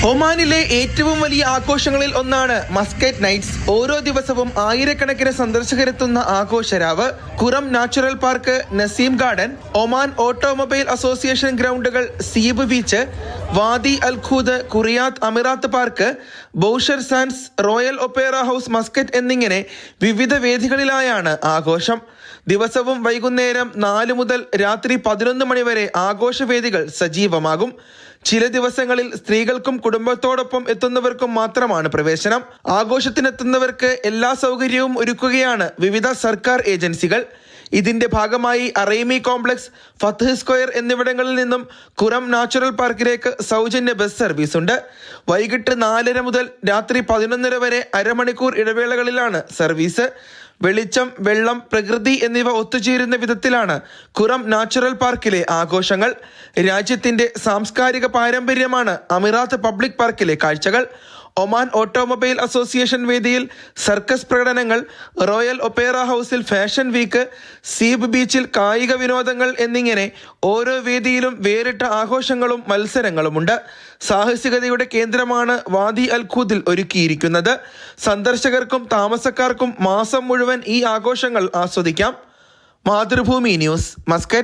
ഒമാനിലെ ഏറ്റവും വലിയ ആഘോഷങ്ങളിൽ ഒന്നാണ് മസ്കറ്റ് നൈറ്റ്സ്. ഓരോ ദിവസവും ആയിരക്കണക്കിന് സന്ദർശകരെത്തുന്ന ആഘോഷരാവ്. Qurum natural park, Naseem garden, Oman automobile association ഗ്രൗണ്ടുകൾ, Seeb beach, Wadi Al Khoud, Qurayyat Amerat park, Bausher sands, royal opera house Muscat എന്നിങ്ങനെ വിവിധ വേദികളിലായാണ് ആഘോഷം. ദിവസവും വൈകുന്നേരം 4 മുതൽ രാത്രി 11 മണി വരെ ആഘോഷവേദികൾ സജീവമാകും. ചില ദിവസങ്ങളിൽ സ്ത്രീകൾക്കും കുടുംബത്തോടൊപ്പം എത്തുന്നവർക്കും മാത്രമാണ് പ്രവേശനം. ആഘോഷത്തിനെത്തുന്നവർക്ക് എല്ലാ സൗകര്യവും ഒരുക്കുകയാണ് വിവിധ സർക്കാർ ഏജൻസികൾ. ഇതിന്റെ ഭാഗമായി അറൈമി കോംപ്ലക്സ്, ഫത്ത് സ്ക്വയർ എന്നിവിടങ്ങളിൽ നിന്നും കുറം നാച്ചുറൽ പാർക്കിലേക്ക് സൗജന്യ ബസ് സർവീസ് ഉണ്ട്. വൈകിട്ട് 4:30 മുതൽ രാത്രി 11:30 വരെ അരമണിക്കൂർ ഇടവേളകളിലാണ് സർവീസ്. വെളിച്ചം, വെള്ളം, പ്രകൃതി എന്നിവ ഒത്തുചേരുന്ന വിധത്തിലാണ് കുറം നാച്ചുറൽ പാർക്കിലെ ആഘോഷങ്ങൾ. രാജ്യത്തിന്റെ സാംസ്കാരിക പാരമ്പര്യമാണ് അമിറാത്ത് പബ്ലിക് പാർക്കിലെ കാഴ്ചകൾ. ഒമാൻ ഓട്ടോമൊബൈൽ അസോസിയേഷൻ വേദിയിൽ സർക്കസ് പ്രകടനങ്ങൾ, റോയൽ ഒപ്പേറ ഹൗസിൽ ഫാഷൻ വീക്ക്, സീബ് ബീച്ചിൽ കായിക വിനോദങ്ങൾ എന്നിങ്ങനെ ഓരോ വേദിയിലും വേറിട്ട ആഘോഷങ്ങളും മത്സരങ്ങളുമുണ്ട്. സാഹസികതയുടെ കേന്ദ്രമാണ് വാദി അൽ ഖൂദിൽ ഒരുക്കിയിരിക്കുന്നത്. സന്ദർശകർക്കും താമസക്കാർക്കും മാസം മുഴുവൻ ഈ ആഘോഷങ്ങൾ ആസ്വദിക്കാം. Mathrubhumi news, Muscat.